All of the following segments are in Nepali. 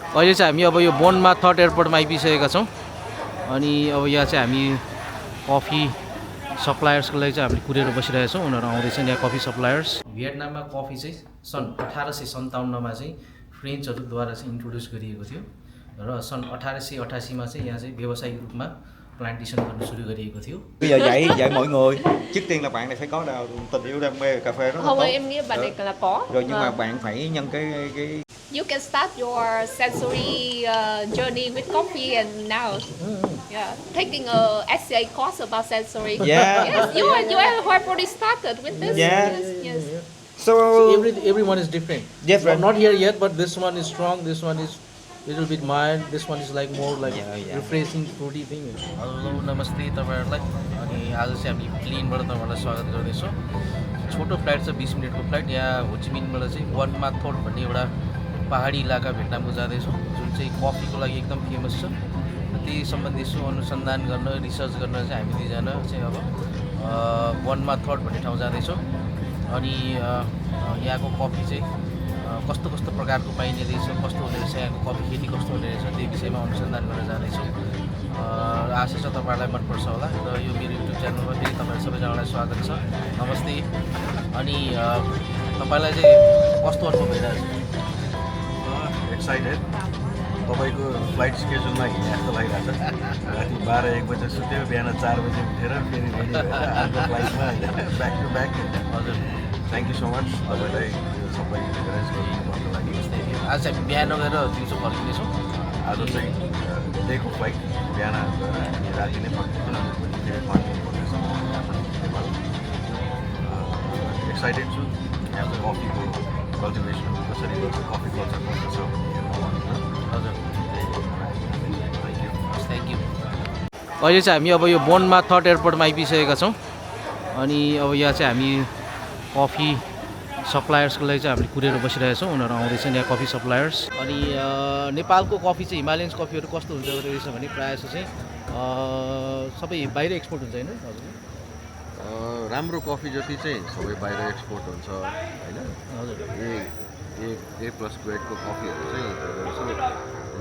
अहिले चाहिँ हामी अब यो बोन मा थट एयरपोर्टमा आइपुगिसकेका छौँ अनि अब यहाँ चाहिँ हामी कफी सप्लायर्सको लागि चाहिँ हामीले कुरेर बसिरहेका छौँ। उनीहरू आउँदैछन् यहाँ कफी सप्लायर्स। भियतनाममा कफी चाहिँ सन् 1857मा चाहिँ फ्रेन्चहरूद्वारा चाहिँ इन्ट्रोड्युस गरिएको थियो र सन् 1888मा चाहिँ यहाँ चाहिँ व्यावसायिक रूपमा प्लान्टेसन गर्न सुरु गरिएको थियो। Bây giờ dạy mọi người. Trước tiên là bạn này phải có tình yêu đam mê cà phê rất là Không, tốt. em nghĩ bạn này là có. Rồi nhưng mà bạn phải nhân cái You can start your sensory journey with coffee and now. Yeah, taking a SCA course about sensory. Yeah. Yes, you have already started with this. Yeah. Yes. So Everyone is different. Different. Not here yet, but this one is strong. This one is little bit mild. This one is like more like refreshing, fruity thing. Hello, नमस्ते तपाईहरुलाई। अनि आज चाहिँ हामी प्लेनबाट तपाईहरुलाई स्वागत गर्दैछौँ। छोटो फ्लाइट छ 20 मिनेटको फ्लाइट। यहाँ होचिमिनबाट चाहिँ बुन मा थोट भन्ने एउटा पहाडी इलाका भेटनामको जाँदैछौँ, जुन चाहिँ कफीको लागि एकदम फेमस छ। त्यही सम्बन्धी यसो अनुसन्धान गर्न, रिसर्च गर्न चाहिँ हामी दुईजना चाहिँ अब बुन मा थोट भन्ने ठाउँ जाँदैछौँ। अनि यहाँको कफी चाहिँ कस्तो कस्तो प्रकारको पाइने रहेछ, कस्तो हुने रहेछ, यहाँको कफी खेती कस्तो हुने रहेछ, त्यो विषयमा अनुसन्धान गर्न जाँदैछौँ। आशा छ तपाईँहरूलाई मनपर्छ होला र यो मेरो युट्युब च्यानलमा फेरि तपाईँहरू सबैजनालाई स्वागत छ। नमस्ते। अनि तपाईँलाई चाहिँ कस्तो अनुभव भइरहेको छ? एक्साइटेड। तपाईँको फ्लाइट स्केड्युलमा हिँडे जस्तो लागिरहेको छ। राति 12-1 बजे सुत्यो, बिहान 4 बजे उठेर फेरि रेडी भएर अर्को फ्लाइटमा ब्याक टु ब्याक। हजुर, थ्याङ्क यू सो मच तपाईँलाई यो सबै एरेन्ज गर्नुको लागि। आज चाहिँ बिहान गएर दिउँसो फर्किनेछौँ। आज चाहिँ डेको फ्लाइट, बिहान गएर हामी राति नै फर्किन्छौँ, अनि भोलि फेरि फर्किनु पर्नेछ नेपाल। एक्साइटेड छु यहाँको कफीको कल्टिभेसन कसरी गर्छ, कफी कल्चर कस्तो छ हजुर, थ्याङ्क यू। अहिले चाहिँ हामी अब यो बोन मा थट एयरपोर्टमा आइपुगिसकेका छौँ अनि अब यहाँ चाहिँ हामी कफी सप्लायर्सको लागि चाहिँ हामीले कुरेर बसिरहेका छौँ। उनीहरू आउँदैछन् यहाँ कफी सप्लायर्स। अनि नेपालको कफी चाहिँ हिमालयन्स कफीहरू कस्तो हुन्छ रहेछ भने प्रायः जस्तो चाहिँ सबै बाहिर एक्सपोर्ट हुन्छ होइन? हजुर, राम्रो कफी जति चाहिँ सबै बाहिर एक्सपोर्ट हुन्छ होइन। हजुर, ए प्लस ग्रेडको कफीहरू चाहिँ यसो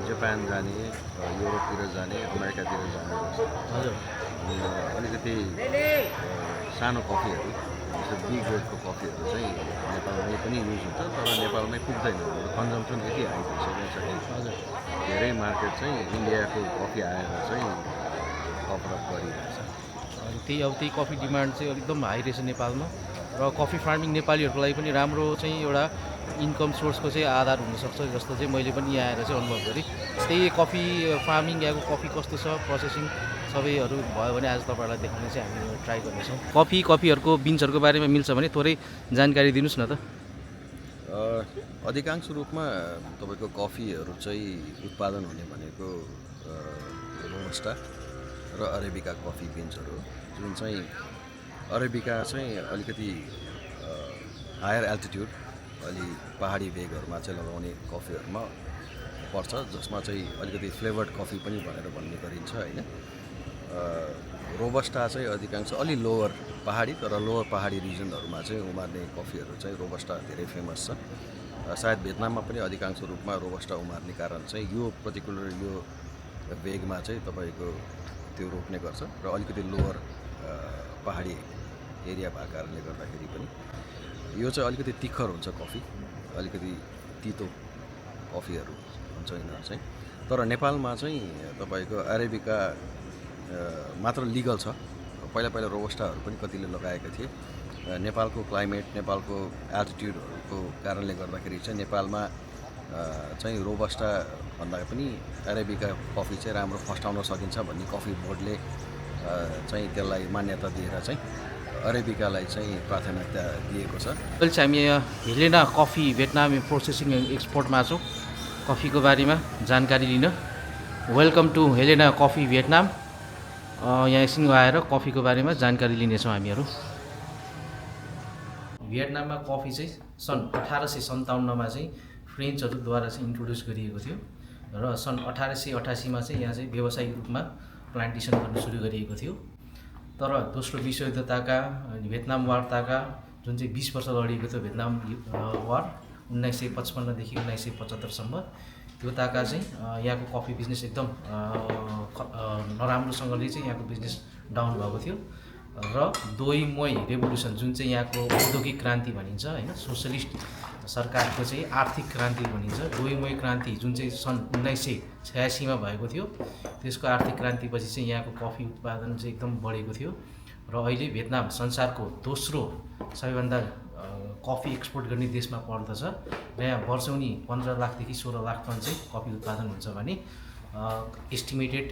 जापान जाने, युरोपतिर जाने, अमेरिकातिर जाने रहेछ। हजुर, अनि अलिकति सानो कफीहरू जस्तो बी ग्रेडको कफीहरू चाहिँ नेपालमै पनि युज हुन्छ, तर नेपालमै पुग्दैन। कन्जम्सन यति हाई भइसकेको छ कि हजुर, धेरै मार्केट चाहिँ इन्डियाको कफी आएर चाहिँ कभरअप गरिरहेछ। अनि त्यही कफी डिमान्ड चाहिँ एकदम हाई रहेछ नेपालमा र कफी फार्मिङ नेपालीहरूको लागि पनि राम्रो चाहिँ एउटा इन्कम सोर्सको चाहिँ आधार हुनसक्छ, जस्तो चाहिँ मैले पनि यहाँ आएर चाहिँ अनुभव गरेँ। त्यही कफी फार्मिङ, यहाँको कफी कस्तो छ, प्रोसेसिङ सबैहरू भयो भने आज तपाईँहरूलाई देखाउने चाहिँ हामी ट्राई गर्नेछौँ। कफीहरूको बिन्सहरूको बारेमा मिल्छ भने थोरै जानकारी दिनुहोस् न त। अधिकांश रूपमा तपाईँको कफीहरू चाहिँ उत्पादन हुने भनेको रोबस्टा र अरेबिका कफी बिन्सहरू हो, जुन चाहिँ अरेबिका चाहिँ अलिकति हायर एल्टिट्युड, अलि पहाडी भेगहरूमा चाहिँ लगाउने कफीहरूमा पर्छ, जसमा चाहिँ अलिकति फ्लेभर्ड कफी पनि भनेर भन्ने गरिन्छ होइन। रोबस्टा चाहिँ अधिकांश अलि लोवर पहाडी, तर लोवर पहाडी रिजनहरूमा चाहिँ उमार्ने कफीहरू चाहिँ रोबस्टा धेरै फेमस छ। सायद भियतनाममा पनि अधिकांश रूपमा रोबस्टा उमार्ने कारण चाहिँ यो पर्टिकुलर यो भेगमा चाहिँ तपाईँको त्यो रोप्ने गर्छ र अलिकति लोवर पहाडी एरिया भएको कारणले गर्दाखेरि पनि यो चाहिँ अलिकति तिखर हुन्छ कफी, अलिकति तितो कफीहरू हुन्छ यिनीहरू चाहिँ। तर नेपालमा चाहिँ तपाईँको अरेबिका मात्र लिगल छ। पहिला रोबस्टाहरू पनि कतिले लगाएका थिए। नेपालको क्लाइमेट, नेपालको एल्टिट्युडहरूको कारणले गर्दाखेरि चाहिँ नेपालमा चाहिँ रोबस्टा भन्दा पनि अरेबिका कफी चाहिँ राम्रो फस्टाउन सकिन्छ भन्ने कफी बोर्डले चाहिँ त्यसलाई मान्यता दिएर चाहिँ अरेबिकालाई चाहिँ प्राथमिकता दिएको छ। अहिले चाहिँ हामी यहाँ हेलेना कफी भियतनाम प्रोसेसिङ एक्सपोर्टमा छौँ, कफीको बारेमा जानकारी लिन। Welcome to Helena coffee Vietnam. यहाँ एकछिन आएर कफीको बारेमा जानकारी लिनेछौँ हामीहरू। भियतनाममा कफी चाहिँ सन् 1857मा चाहिँ फ्रेन्चहरूद्वारा चाहिँ इन्ट्रोड्युस गरिएको थियो र सन् 1888मा चाहिँ यहाँ चाहिँ व्यावसायिक रूपमा प्लान्टेसन गर्न सुरु गरिएको थियो। तर दोस्रो विश्वयुद्धताका भियतनाम वारताका जुन चाहिँ 20 वर्ष लडिएको थियो भियतनाम वार 1955 देखि 1975सम्म, त्यो ताका चाहिँ यहाँको कफी बिजनेस एकदम नराम्रोसँगले चाहिँ यहाँको बिजनेस डाउन भएको थियो र दोई मई रेभोल्युसन जुन चाहिँ यहाँको औद्योगिक क्रान्ति भनिन्छ होइन सोसलिस्ट सरकारको चाहिँ आर्थिक क्रान्ति भनिन्छ दोई मई क्रान्ति जुन चाहिँ सन् 1986मा भएको थियो त्यसको आर्थिक क्रान्तिपछि चाहिँ यहाँको कफी उत्पादन चाहिँ एकदम बढेको थियो र अहिले भियतनाम संसारको दोस्रो सबैभन्दा कफी एक्सपोर्ट गर्ने देशमा पर्दछ र यहाँ वर्षौनी 15 लाखदेखि 16 लाख टन चाहिँ कफी उत्पादन हुन्छ भने एस्टिमेटेड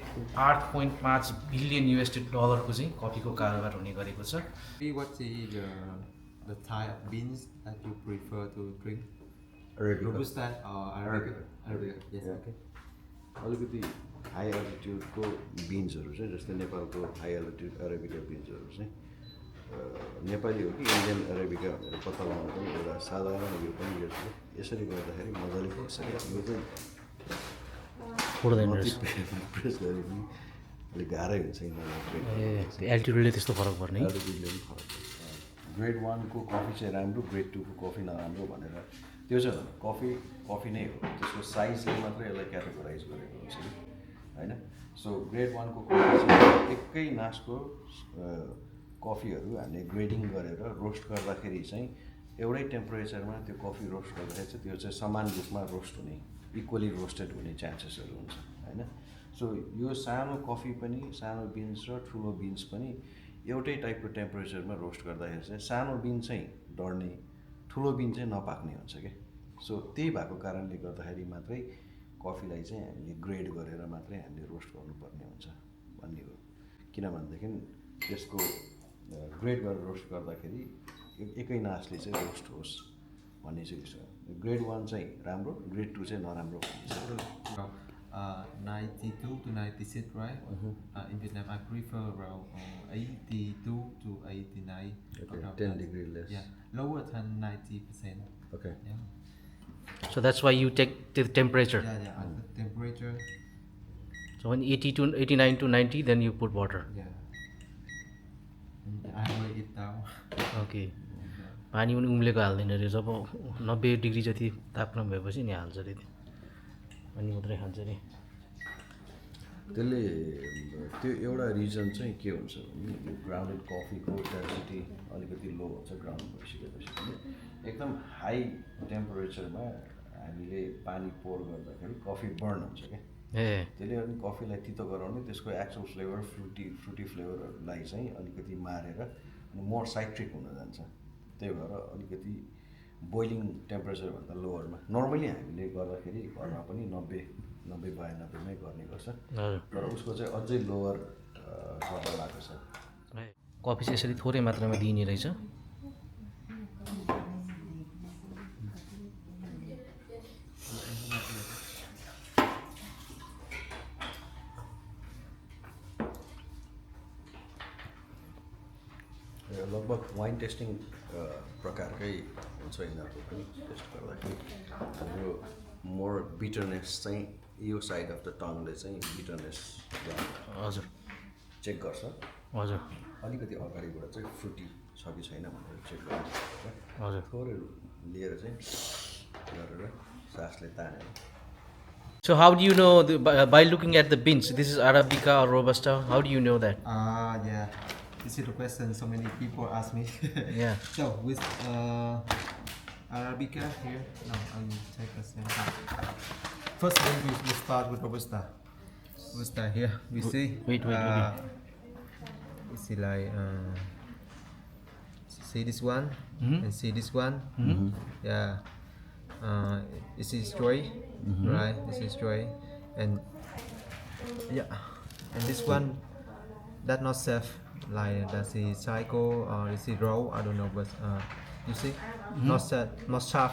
8.5 बिलियन USD डलरको चाहिँ कफीको कारोबार हुने गरेको छ। What is the type of beans that you prefer to drink? Arabica. Robusta or Arabica? Arabica. Yes. Yeah. Okay. अलिकति हाई एल्टिट्युडको बिन्सहरू चाहिँ जस्तै नेपालको हाई एल्टिट्युड अरेबिका बिन्सहरू चाहिँ नेपाली हो कि इन्डियन अरेबिका भनेर पत्ता लगाउनु पनि एउटा साधारण यो पनि यसरी गर्दाखेरि मजाले पुग्छ यो चाहिँ प्रेस गरे पनि अलिक गाह्रै हुन्छ एल्टिट्युडले त्यस्तो फरक पर्ने एल्टिट्युडले पनि फरक पर्छ। ग्रेड 1को कफी चाहिँ राम्रो ग्रेड 2को कफी नराम्रो भनेर त्यो चाहिँ कफी नै हो त्यसको साइजले मात्रै यसलाई क्याटेगोराइज गरेको हुन्छ कि होइन। सो ग्रेड 1को कफी चाहिँ एकै नासको कफीहरू हामीले ग्रेडिङ गरेर रोस्ट गर्दाखेरि चाहिँ एउटै टेम्परेचरमा त्यो कफी रोस्ट गर्दाखेरि चाहिँ त्यो चाहिँ समान रूपमा रोस्ट हुने इक्वली रोस्टेड हुने चान्सेसहरू हुन्छ होइन। सो यो सानो कफी पनि सानो बिन्स र ठुलो बिन्स पनि एउटै टाइपको टेम्परेचरमा रोस्ट गर्दाखेरि चाहिँ सानो बिन चाहिँ डढ्ने ठुलो बिन चाहिँ नपाक्ने हुन्छ क्या। सो त्यही भएको कारणले गर्दाखेरि मात्रै कफीलाई चाहिँ हामीले ग्रेड गरेर मात्रै हामीले रोस्ट गर्नुपर्ने हुन्छ भन्ने हो। किनभनेदेखि त्यसको ग्रेड गरेर रोस्ट गर्दाखेरि एकै नासले चाहिँ रोस्ट होस् भन्ने चाहिँ उसो ग्रेड 1 चाहिँ राम्रो ग्रेड 2 चाहिँ नराम्रो भन्ने 92 to 96, right? In Vietnam, I prefer around 82 to 89. Okay, 10 degree less. Yeah, lower than 90%. Okay. Yeah. So that's why you take the temperature. Yeah, at the temperature. So when 89 to 90, then you put water. Yeah. I weigh it down. Okay. पानी पनि उम्लेको हाल्दैन अरे जब 90 डिग्री जति तापक्रम भएपछि नि हाल्छ अरे अनि मात्रै खान्छ अरे। त्यसले त्यो एउटा रिजन चाहिँ के हुन्छ भने यो ग्राउन्डेड कफीको डेन्सिटी अलिकति लो हुन्छ ग्राउन्ड भइसकेपछि पनि एकदम हाई टेम्परेचरमा हामीले पानी पोर गर्दाखेरि कफी बर्न हुन्छ क्या त्यसले अनि कफीलाई तितो गराउने त्यसको एक्चुअल फ्लेभर फ्रुटी फ्लेभरहरूलाई चाहिँ अलिकति मारेर अनि मोर साइट्रिक हुन जान्छ। त्यही भएर अलिकति बोइलिङ टेम्परेचरभन्दा लोवरमा नर्मली हामीले गर्दाखेरि घरमा पनि 90-92मै गर्ने गर्छ तर उसको चाहिँ अझै लोवर गर्न लागेको छ। कफी चाहिँ यसरी थोरै मात्रामा दिइने रहेछ। लगभग वाइन टेस्टिङ प्रकारकै हुन्छ यिनीहरूको पनि टेस्ट गर्दाखेरि हाम्रो मोर बिटरनेस चाहिँ यो साइड अफ द टङले चाहिँ बिटरनेस हजुर चेक गर्छ। हजुर अलिकति अगाडिबाट चाहिँ फ्रुटी छ कि छैन भनेर चेक गर्नु हजुर थोरै लिएर चाहिँ गरेर सासले तानेर। So how do you know by looking at the beans this is Arabica or Robusta? How do you know that? Yeah. This is the question so many people ask me. Yeah. So with Arabica here, no, I'll take a sample. First thing we start with Robusta. Robusta here, we see. Wait. We see like see this one and see this one. Yeah. This is dry, right? This is dry, and yeah, and this one that not safe. Like that's the cycle or is it raw? I don't know, but you see, not set, not sharp.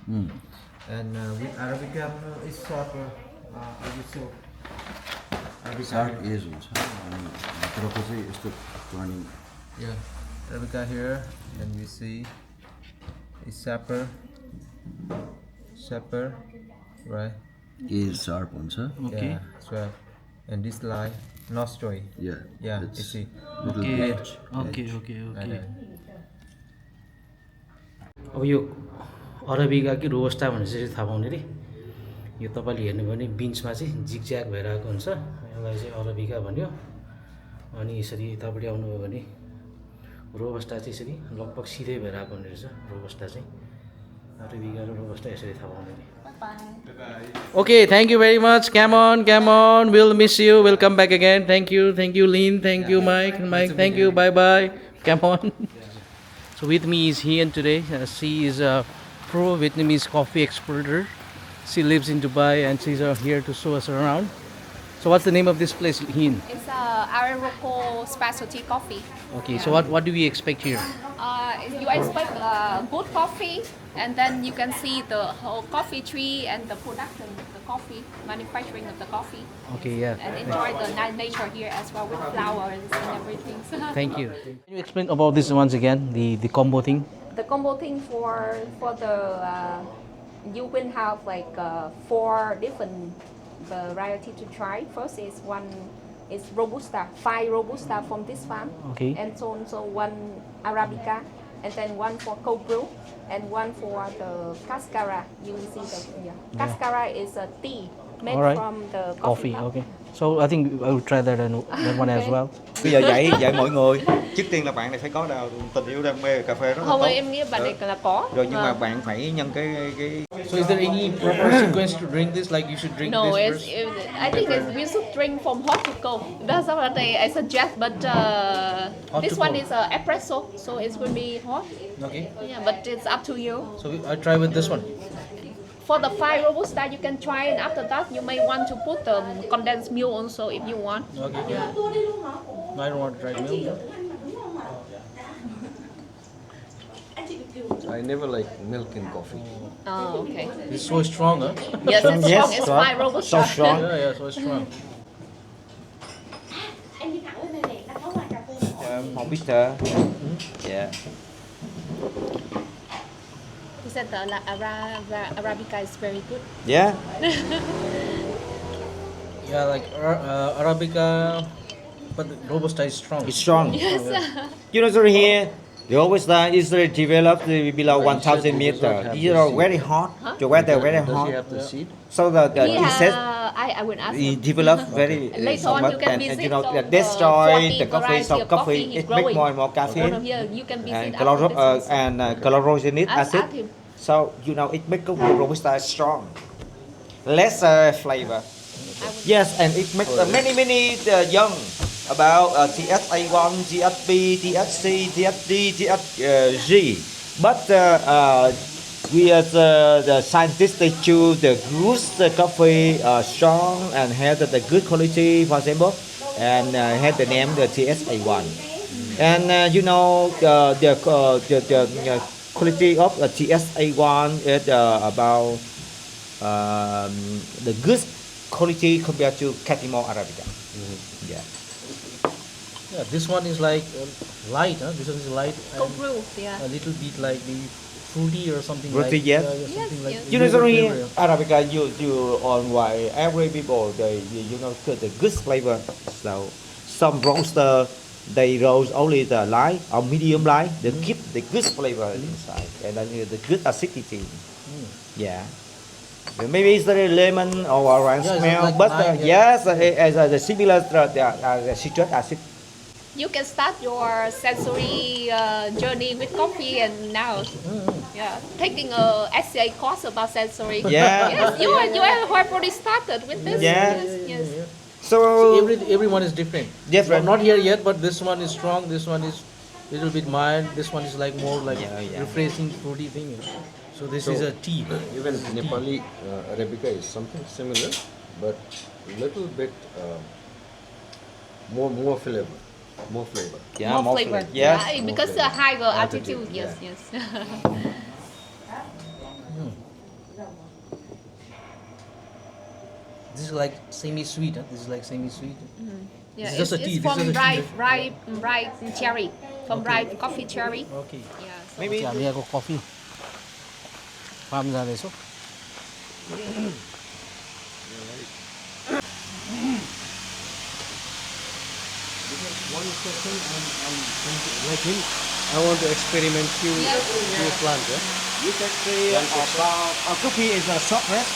And with Arabica, it's sharper. I would say. Sharp edge हुन्छ अनि भित्रको चाहिँ यस्तो turning. Yeah, Arabica here, and we see it's sharper, right? Edge sharp हुन्छ। Okay. Yeah, that's right. And this line, not straight. Yeah, you see. Okay. अब यो अरबिका कि रोबस्टा भनेर चाहिँ थाहा पाउने रे यो तपाईँले हेर्नु भने बिन्चमा चाहिँ जिगज्याग भएर आएको हुन्छ यसलाई चाहिँ अरबिका भन्यो अनि यसरी यतापट्टि आउनुभयो भने रोबस्टा चाहिँ यसरी लगभग सिधै भएर आएको हुने रहेछ रोबस्टा चाहिँ अरबिका र रोबस्टा यसरी थाहा पाउने नि Okay, thank you very much. Come on. We'll miss you. We'll come back again. Thank you, Lynn. Thank you, Mike. Thank you. Bye. Come on. So with me is Hien today. She is a pro Vietnamese coffee exporter. She lives in Dubai and she's here to show us around. So what's the name of this place, Hien? It's Arabica specialty coffee. Okay, so what do we expect here? You expect good coffee, and then you can see the whole coffee tree and the production of the coffee, manufacturing of the coffee. Okay, yeah. And enjoy the nature here as well with flowers and everything. Thank you. Can you explain about this once again, the combo thing? The combo thing for the you will have like 4 different variety to try. First is one is Robusta, 5 Robusta from this farm. Okay. And so one Arabica, and then one for cold brew, and one for the cascara. You will see the cascara is a tea made Alright. from the Coffee, plant. okay. So I think I will try that one as well. Bây giờ dạy mọi người. Trước tiên là bạn này phải có tình yêu đam mê cà phê rất là Không, tốt. em nghĩ bạn này là có. Rồi nhưng mà bạn phải nhân cái So is there any proper sequence to drink this? Like you should drink No, this it's, first? I think we should drink from hot to cold. That's what I suggest. But this to one cold. is espresso, so it will be hot. Okay. Yeah, but it's up to you. So I try with this one. For the 5 Robusta, you can try, and after that, you may want to put condensed milk also if you want. Okay. Yeah. I don't want to try milk. I never like milk in coffee. Oh, okay. It's so strong, huh? Yes, it's Yes, strong. It's strong. 5 Robusta. So strong. Yeah, so strong. Robusta. Yeah. He said the Arabica is very good. Yeah. Yeah, like Arabica, but the Robusta is strong. It's strong. Yes. You know, sir, here the Robusta is developed below Right, 1,000 it does not meters. have It's the seed. very hot. The weather very Does he hot. have the seed? So the Yeah, insect I will ask it him. develops very Later so on, much you can and visit you know on that the destroy 14 the coffee. variety So of coffee coffee it is make growing. more and more Over caffeine here, you can visit and after this also. chlorogenic Ask acid. him. So you know it makes the Robusta strong, less flavor. Yes, and it makes many young about TSA1, TSB, TSC, TSD, TSG. But we as the scientists they choose the good coffee strong and have the good quality, for example, and have the name the TSA1. And you know the quality of the TSA1 is about the good quality compared to Catimor Arabica. Yeah. Yeah, this one is like light, huh? This one is light Cold and brew, yeah. a little bit like the fruity or something Fruity, like. yes. Yeah, something Yes, like yes. You know, yogurt sorry, flavor, yeah. Arabica, you on why every people they you know the good flavor. So some roaster they roast only the light or medium light. They keep the good flavor inside and then the good acidity. Yeah. Maybe it's the lemon or orange Yeah, it's smell, like but lime, yeah. yes, as the similar the citric acid. You can start your sensory journey with coffee and now, yeah, taking a SCA course about sensory. Yeah. Yes, you have already started with this. Yeah. Yes. So Everyone is different. different. Not here yet, but this one is strong. This one is little bit mild. This one is like more like Yeah. refreshing fruity thing. So this is a tea. Even Nepali Arabica is something similar, but little bit more flavor, more flavor. Yeah, More flavor. Yes. Yeah, because flavor. higher Altitude, altitude. Yes, yeah. yes. This is like semi-sweet. Huh? This is like semi-sweet. Yeah, This is just a tea, it's this is from just a tea, ripe cherry, from ripe coffee cherry. Okay. Yeah. So Maybe हामी यहाँको कफी फार्म जाँदैछौँ One question, like him, I want to experiment few plants. you can see about coffee is a short rest.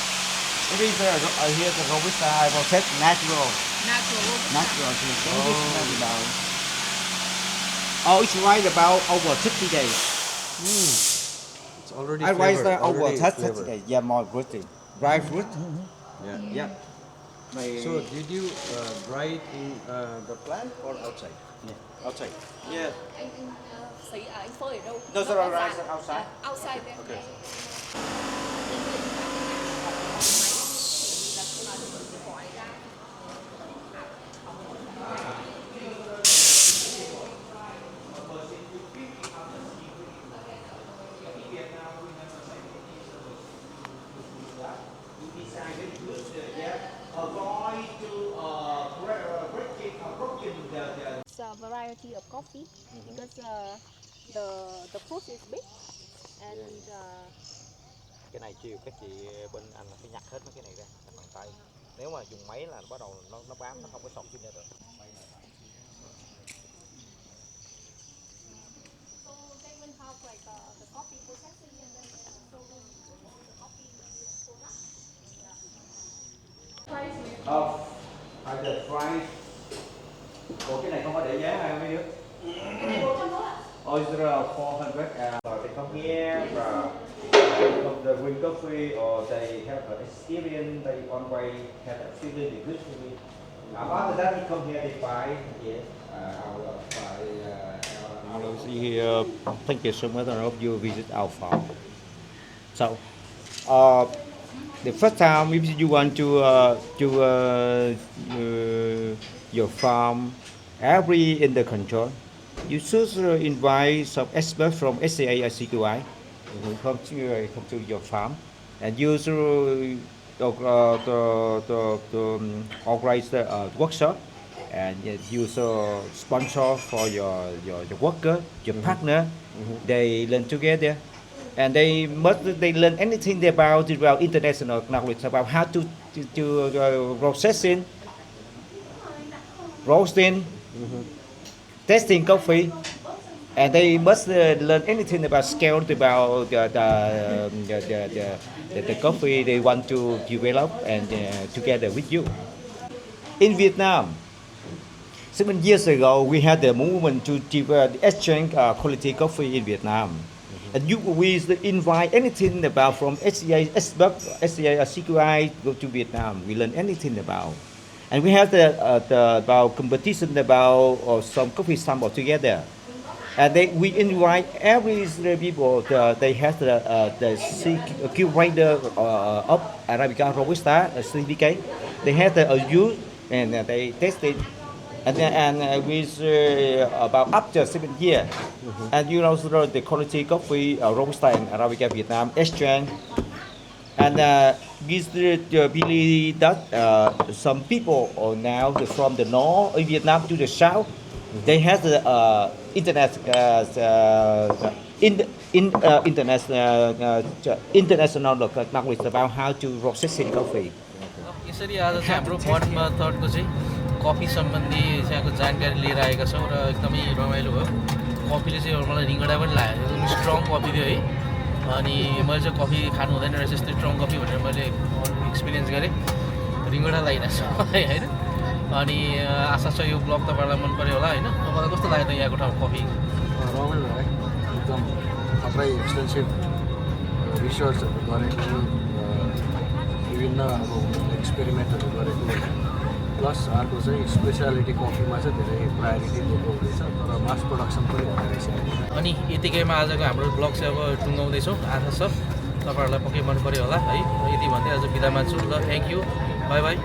It is here the Robusta I process natural. Natural Robusta. Natural. So this is about. Oh, it's right about over 60 days. It's already I raised flavored, over already 30 flavored. days. Yeah, more fruity. Dry fruit. Yeah. Yeah. So did you dry it in the plant or outside? Yeah. Outside. Yeah. Anh xí anh phơi ở đâu? No, sir, Nó I có rice dạng- outside. Outside there. Okay. It's a variety of coffee because the fruit is big and Cái này chiều các chị bên anh là phải nhặt hết mấy cái này ra bằng tay. Nếu mà dùng máy là nó bắt đầu nó bám, nó không có sọt xuống ra được. so they will have like the coffee processing and then so the coffee product. Hay là fries. Ủa cái này không có để giá hay mấy đứa? Oh, it's 400. They come here from the green coffee, or they have an experience. They always have experience the good coffee. After that, they come here. They buy. Yes, our see here. Thank you so much of you visit our farm. So, the first time if you want to your farm, every in the control, you should invite some experts from SCA or CQI come to your farm, and you should organize the workshop, and you should sponsor for your worker, your partner. They learn together, and they learn anything about international knowledge about how to processing, roasting, testing coffee, and they must learn anything about scale about the coffee they want to develop and together with you. In Vietnam, 7 years ago, we had the movement to exchange quality coffee in Vietnam. And we invite anything about from SCA, SCA, CQI go to Vietnam. We learn anything about. And we have the about competition about some coffee sample together. And we invite every people. They have the curator of Arabica Robusta, CVK. They have the use and they test it. And with about after 7 years, and you know the quality coffee Robusta and Arabica Vietnam exchange. And this believe that some people are now from the north of Vietnam to the south, they have the international knowledge about how to processing coffee. यसरी आज चाहिँ हाम्रो बन मा थटको चाहिँ कफी सम्बन्धी यहाँको जानकारी लिएर आएका छौँ र एकदमै रमाइलो भयो। कफीले चाहिँ मलाई रिङ्गडा पनि लाग्यो, एकदम स्ट्रङ कफी थियो है। अनि मैले चाहिँ कफी खानु हुँदैन रहेछ यस्तो स्ट्रङ कफी भनेर मैले एक्सपिरियन्स गरेँ, रिङ्गडा लागिरहेछ होइन। अनि आशा छ यो ब्लग तपाईँलाई मन पऱ्यो होला होइन। तपाईँलाई कस्तो लाग्यो त यहाँको ठाउँ कफी? रमाइलो है, एकदम थप्रै एक्सटेन्सिभ रिसर्चहरू गरेको, विभिन्न अब एक्सपेरिमेन्टहरू गरेको, प्लस अर्को चाहिँ स्पेसियालिटी कफीमा चाहिँ धेरै प्रायोरिटी दिएको हुँदैछ, तर मास प्रोडक्सन पनि हुँदो रहेछ। अनि यतिकैमा आजको हाम्रो ब्लग चाहिँ अब टुङ्गाउँदैछौँ। आशा छ तपाईँहरूलाई पक्कै मन पऱ्यो होला है। यति भन्दै आज बिदा मान्छु ल। Thank you, by by.